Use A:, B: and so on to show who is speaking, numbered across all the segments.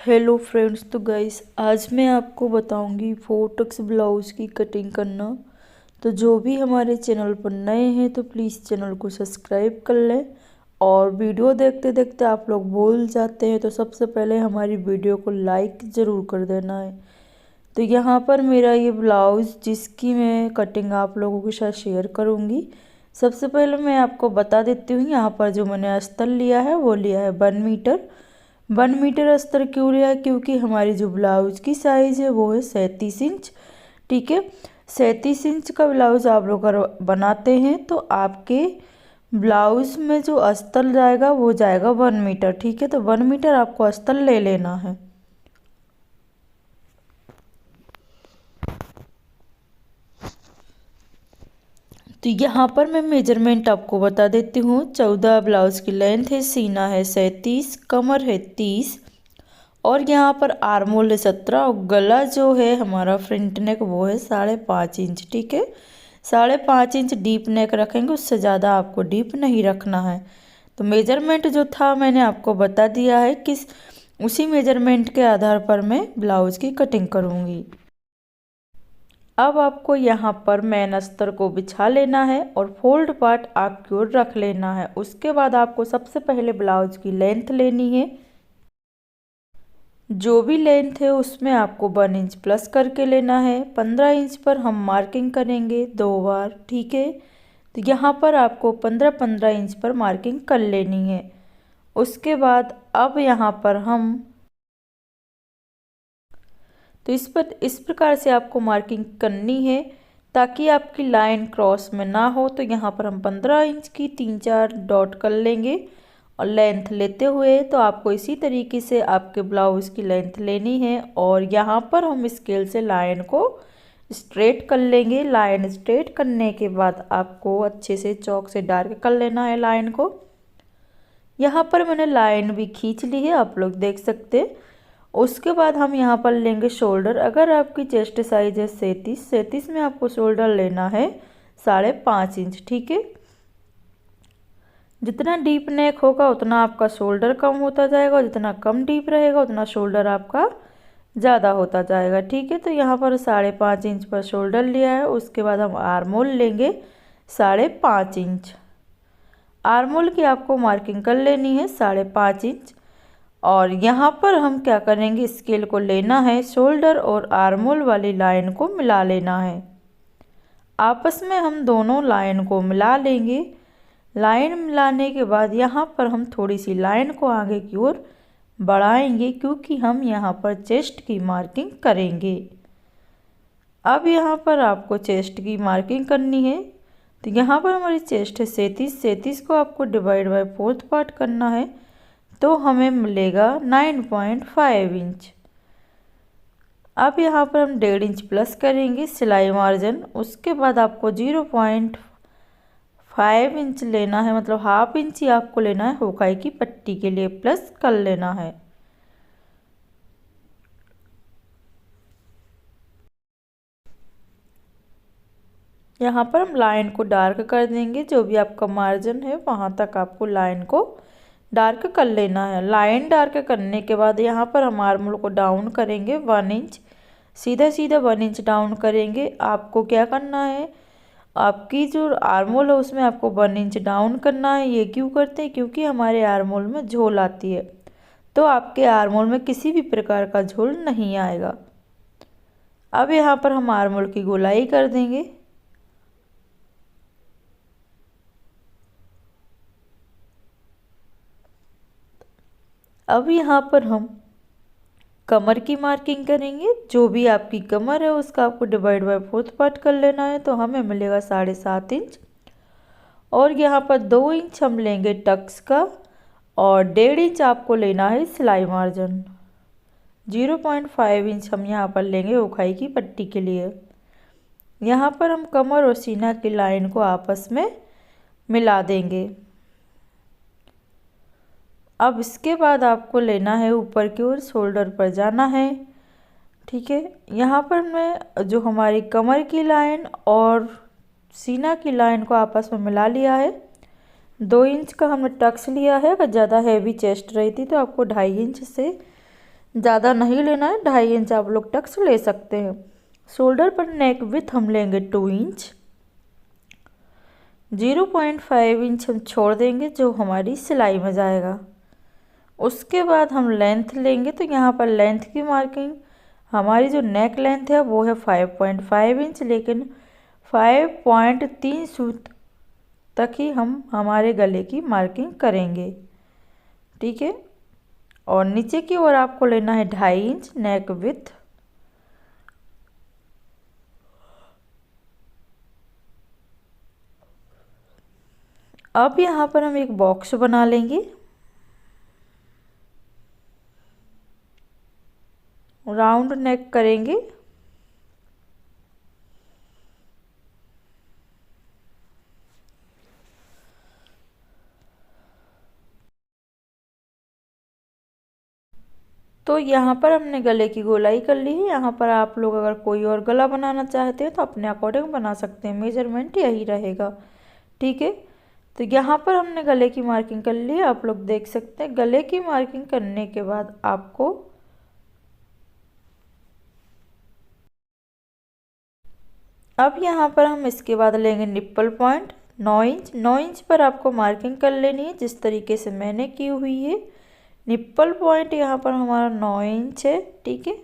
A: Hello friends, तो guys आज मैं आपको बताऊंगी 4 टक्स ब्लाउज़ की कटिंग करना। तो जो भी हमारे चैनल पर नए हैं तो प्लीज़ चैनल को सब्सक्राइब कर लें। और वीडियो देखते देखते आप लोग भूल जाते हैं तो सबसे पहले हमारी वीडियो को लाइक ज़रूर कर देना है। तो यहाँ पर मेरा ये ब्लाउज़ जिसकी मैं कटिंग आप लोगों के साथ शेयर करूँगी। सबसे पहले मैं आपको बता देती हूँ, यहाँ पर जो मैंने अस्तर लिया है वो लिया है 1 मीटर। 1 मीटर अस्तर क्यों लिया? क्योंकि हमारी जो ब्लाउज की साइज़ है वो है 37 इंच। ठीक है, 37 इंच का ब्लाउज आप लोग अगर बनाते हैं तो आपके ब्लाउज में जो अस्तर जाएगा वो जाएगा 1 मीटर। ठीक है, तो 1 मीटर आपको अस्तर ले लेना है। तो यहाँ पर मैं मेजरमेंट आपको बता देती हूँ। 14 ब्लाउज की लेंथ है, सीना है 37, कमर है 30 और यहाँ पर आर्मोल है 17 और गला जो है हमारा फ्रंट नेक वो है 5.5 इंच। ठीक है, 5.5 इंच डीप नेक रखेंगे, उससे ज़्यादा आपको डीप नहीं रखना है। तो मेजरमेंट जो था मैंने आपको बता दिया है, किस उसी मेजरमेंट के आधार पर मैं ब्लाउज की कटिंग करूँगी। अब आपको यहाँ पर मेन अस्तर को बिछा लेना है और फोल्ड पार्ट आपकी ओर रख लेना है। उसके बाद आपको सबसे पहले ब्लाउज की लेंथ लेनी है। जो भी लेंथ है उसमें आपको 1 इंच प्लस करके लेना है। 15 इंच पर हम मार्किंग करेंगे 2 बार। ठीक है, तो यहाँ पर आपको 15-15 इंच पर मार्किंग कर लेनी है। उसके बाद अब यहाँ पर हम तो इस प्रकार से आपको मार्किंग करनी है ताकि आपकी लाइन क्रॉस में ना हो। तो यहाँ पर हम 15 इंच की 3-4 डॉट कर लेंगे और लेंथ लेते हुए तो आपको इसी तरीके से आपके ब्लाउज़ की लेंथ लेनी है और यहाँ पर हम स्केल से लाइन को स्ट्रेट कर लेंगे। लाइन स्ट्रेट करने के बाद आपको अच्छे से चौक से डार्क कर लेना है लाइन को। यहाँ पर मैंने लाइन भी खींच ली है, आप लोग देख सकते हैं। उसके बाद हम यहाँ पर लेंगे शोल्डर। अगर आपकी चेस्ट साइज है 37 में आपको शोल्डर लेना है 5.5 इंच। ठीक है, जितना डीप नेक होगा उतना आपका शोल्डर कम होता जाएगा और जितना कम डीप रहेगा उतना शोल्डर आपका ज़्यादा होता जाएगा। ठीक है, तो यहाँ पर 5.5 इंच पर शोल्डर लिया है। उसके बाद हम आर्मोल लेंगे 5.5 इंच। आर्मोल की आपको मार्किंग कर लेनी है 5.5 इंच। और यहाँ पर हम क्या करेंगे, स्केल को लेना है, शोल्डर और आर्मोल वाली लाइन को मिला लेना है। आपस में हम दोनों लाइन को मिला लेंगे। लाइन मिलाने के बाद यहाँ पर हम थोड़ी सी लाइन को आगे की ओर बढ़ाएंगे क्योंकि हम यहाँ पर चेस्ट की मार्किंग करेंगे। अब यहाँ पर आपको चेस्ट की मार्किंग करनी है। तो यहाँ पर हमारी चेस्ट है 37 को आपको डिवाइड बाय 4th पार्ट करना है तो हमें मिलेगा 9.5 इंच। अब यहाँ पर हम 1.5 इंच प्लस करेंगे सिलाई मार्जिन। उसके बाद आपको 0.5 इंच लेना है, मतलब ½ इंच ही आपको लेना है हुकाई की पट्टी के लिए, प्लस कर लेना है। यहाँ पर हम लाइन को डार्क कर देंगे, जो भी आपका मार्जिन है वहाँ तक आपको लाइन को डार्क कर लेना है। लाइन डार्क करने के बाद यहाँ पर हम आर्मोल को डाउन करेंगे 1 इंच, सीधा 1 इंच डाउन करेंगे। आपको क्या करना है, आपकी जो आर्मोल है उसमें आपको 1 इंच डाउन करना है। ये क्यों करते हैं? क्योंकि हमारे आर्मोल में झोल आती है, तो आपके आर्मोल में किसी भी प्रकार का झोल नहीं आएगा। अब यहाँ पर हम आर्मोल की गोलाई कर देंगे। अब यहाँ पर हम कमर की मार्किंग करेंगे। जो भी आपकी कमर है उसका आपको डिवाइड बाय 4th पार्ट कर लेना है तो हमें मिलेगा 7.5 इंच। और यहाँ पर 2 इंच हम लेंगे टक्स का और 1.5 इंच आपको लेना है सिलाई मार्जिन। 0.5 इंच हम यहाँ पर लेंगे उखाई की पट्टी के लिए। यहाँ पर हम कमर और सीना की लाइन को आपस में मिला देंगे। अब इसके बाद आपको लेना है ऊपर की ओर, शोल्डर पर जाना है। ठीक है, यहाँ पर मैं जो हमारी कमर की लाइन और सीना की लाइन को आपस में मिला लिया है। 2 इंच का हमने टक्स लिया है। अगर ज़्यादा हैवी चेस्ट रही थी तो आपको 2.5 इंच से ज़्यादा नहीं लेना है, 2.5 इंच आप लोग टक्स ले सकते हैं। शोल्डर पर नेक विथ हम लेंगे 2 इंच, 0.5 इंच हम छोड़ देंगे जो हमारी सिलाई में जाएगा। उसके बाद हम लेंथ लेंगे, तो यहाँ पर लेंथ की मार्किंग हमारी जो नेक लेंथ है वो है 5.5 इंच, लेकिन 5.3 सूत तक ही हम हमारे गले की मार्किंग करेंगे, ठीक है। और नीचे की ओर आपको लेना है 2.5 इंच नेक विथ। अब यहाँ पर हम एक बॉक्स बना लेंगे, राउंड नेक करेंगे। तो यहाँ पर हमने गले की गोलाई कर ली है। यहाँ पर आप लोग अगर कोई और गला बनाना चाहते हैं तो अपने अकॉर्डिंग बना सकते हैं, मेजरमेंट यही रहेगा, ठीक है। तो यहाँ पर हमने गले की मार्किंग कर ली है, आप लोग देख सकते हैं। गले की मार्किंग करने के बाद आपको अब यहाँ पर हम इसके बाद लेंगे निप्पल पॉइंट 9 इंच। 9 इंच पर आपको मार्किंग कर लेनी है जिस तरीके से मैंने की हुई है। निप्पल पॉइंट यहाँ पर हमारा 9 इंच है, ठीक है।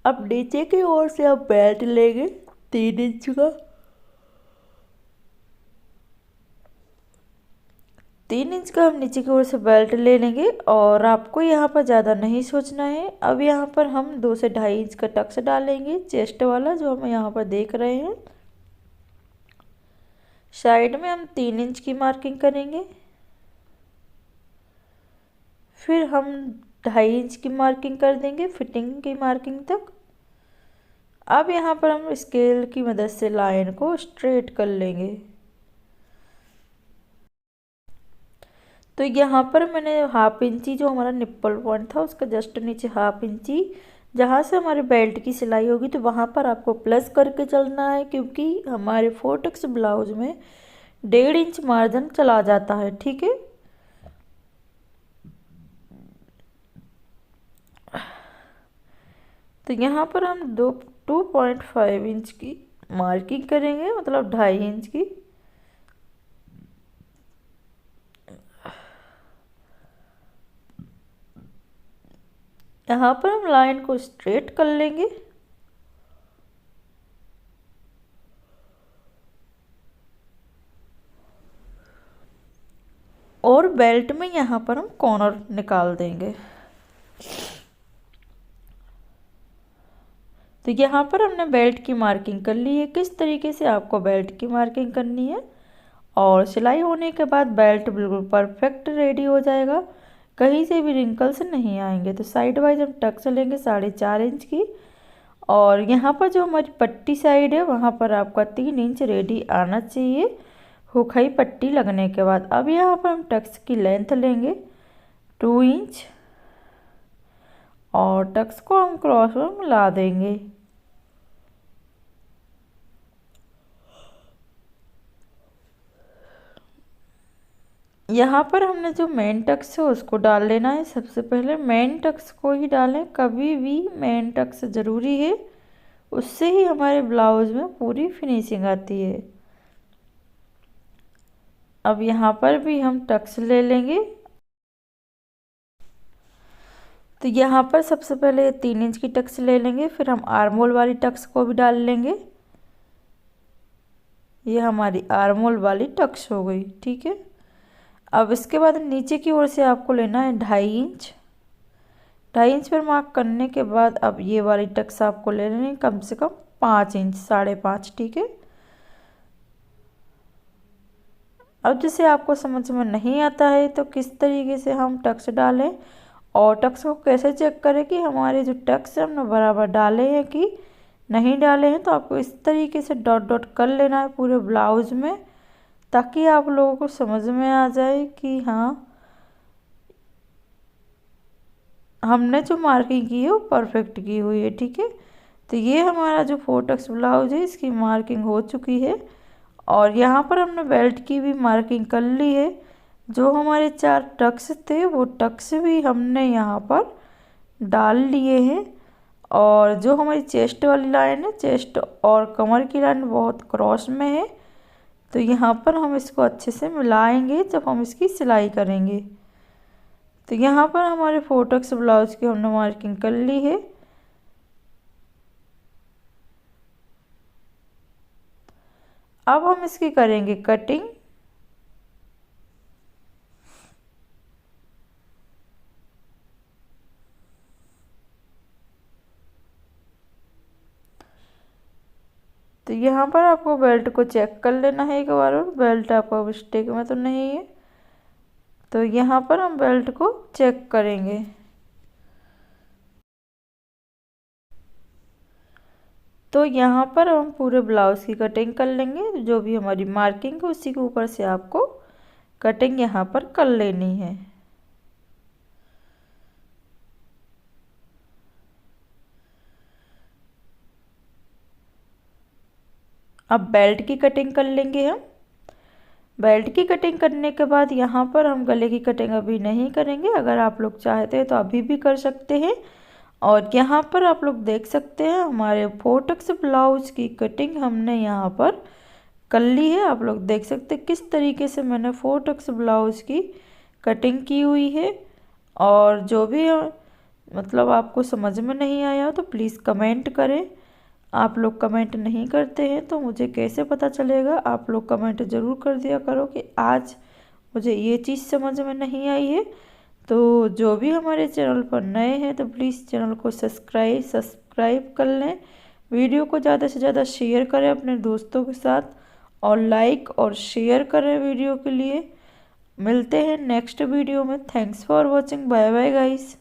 A: अब नीचे की ओर से आप बेल्ट लेंगे 3 इंच का, 3 इंच का हम नीचे की ओर से बेल्ट ले लेंगे। और आपको यहाँ पर ज़्यादा नहीं सोचना है। अब यहाँ पर हम 2 से 2.5 इंच का टक्स डालेंगे, चेस्ट वाला जो हम यहाँ पर देख रहे हैं। साइड में हम 3 इंच की मार्किंग करेंगे, फिर हम 2.5 इंच की मार्किंग कर देंगे फिटिंग की मार्किंग तक। अब यहाँ पर हम स्केल की मदद से लाइन को स्ट्रेट कर लेंगे। तो यहाँ पर मैंने 1/2 इंची जो हमारा निप्पल पॉइंट था उसका जस्ट नीचे 1/2 इंची जहाँ से हमारे बेल्ट की सिलाई होगी तो वहाँ पर आपको प्लस करके चलना है, क्योंकि हमारे 4 टक्स ब्लाउज में 1.5 इंच मार्जिन चला जाता है, ठीक है। तो यहाँ पर हम 2.5 इंच की मार्किंग करेंगे, मतलब 2.5 इंच की। यहाँ पर हम लाइन को स्ट्रेट कर लेंगे और बेल्ट में यहाँ पर हम कॉर्नर निकाल देंगे। तो यहाँ पर हमने बेल्ट की मार्किंग कर ली है। किस तरीके से आपको बेल्ट की मार्किंग करनी है, और सिलाई होने के बाद बेल्ट बिल्कुल परफेक्ट रेडी हो जाएगा, कहीं से भी रिंकल्स नहीं आएंगे। तो साइड वाइज हम टक्स लेंगे 4.5 इंच की, और यहाँ पर जो हमारी पट्टी साइड है वहाँ पर आपका 3 इंच रेडी आना चाहिए हुखाई पट्टी लगने के बाद। अब यहाँ पर हम टक्स की लेंथ लेंगे 2 इंच और टक्स को हम क्रॉस में मिला देंगे। यहाँ पर हमने जो मेन टक्स है उसको डाल लेना है। सबसे पहले मेन टक्स को ही डालें, कभी भी मेन टक्स ज़रूरी है, उससे ही हमारे ब्लाउज में पूरी फिनिशिंग आती है। अब यहाँ पर भी हम टक्स ले लेंगे। तो यहाँ पर सबसे पहले 3 इंच की टक्स ले लेंगे, फिर हम आर्मोल वाली टक्स को भी डाल लेंगे। ये हमारी आर्मोल वाली टक्स हो गई, ठीक है। अब इसके बाद नीचे की ओर से आपको लेना है 2.5 इंच। 2.5 इंच पर मार्क करने के बाद अब ये वाली टक्स आपको ले लेनी है कम से कम 5 इंच, 5.5, ठीक है। अब जैसे आपको समझ में नहीं आता है तो किस तरीके से हम टक्स डालें और टक्स को कैसे चेक करें कि हमारे जो टक्स हैं हमने बराबर डाले हैं कि नहीं डाले हैं, तो आपको इस तरीके से डॉट डॉट कर लेना है पूरे ब्लाउज में, ताकि आप लोगों को समझ में आ जाए कि हाँ हमने जो मार्किंग की है वो परफेक्ट की हुई है, ठीक है। तो ये हमारा जो 4 टक्स ब्लाउज है इसकी मार्किंग हो चुकी है, और यहाँ पर हमने बेल्ट की भी मार्किंग कर ली है। जो हमारे 4 टक्स थे वो टक्स भी हमने यहाँ पर डाल लिए हैं। और जो हमारी चेस्ट वाली लाइन है, चेस्ट और कमर की लाइन बहुत क्रॉस में है, तो यहाँ पर हम इसको अच्छे से मिलाएंगे जब हम इसकी सिलाई करेंगे। तो यहाँ पर हमारे 4 टक्स ब्लाउज की हमने मार्किंग कर ली है। अब हम इसकी करेंगे कटिंग। तो यहाँ पर आपको बेल्ट को चेक कर लेना है एक बार, और बेल्ट आपका मिस्टेक में तो नहीं है। तो यहाँ पर हम बेल्ट को चेक करेंगे। तो यहाँ पर हम पूरे ब्लाउज की कटिंग कर लेंगे। जो भी हमारी मार्किंग है उसी के ऊपर से आपको कटिंग यहाँ पर कर लेनी है। अब बेल्ट की कटिंग कर लेंगे हम। बेल्ट की कटिंग करने के बाद यहाँ पर हम गले की कटिंग अभी नहीं करेंगे। अगर आप लोग चाहते हैं तो अभी भी कर सकते हैं। और यहाँ पर आप लोग देख सकते हैं हमारे 4 टक्स ब्लाउज की कटिंग हमने यहाँ पर कर ली है। आप लोग देख सकते हैं किस तरीके से मैंने 4 टक्स ब्लाउज की कटिंग की हुई है। और जो भी मतलब आपको समझ में नहीं आया हो तो प्लीज़ कमेंट करें। आप लोग कमेंट नहीं करते हैं तो मुझे कैसे पता चलेगा। आप लोग कमेंट ज़रूर कर दिया करो कि आज मुझे ये चीज़ समझ में नहीं आई है। तो जो भी हमारे चैनल पर नए हैं तो प्लीज़ चैनल को सब्सक्राइब कर लें। वीडियो को ज़्यादा से ज़्यादा शेयर करें अपने दोस्तों के साथ, और लाइक और शेयर करें वीडियो के लिए। मिलते हैं नेक्स्ट वीडियो में। Thanks for watching. Bye bye guys.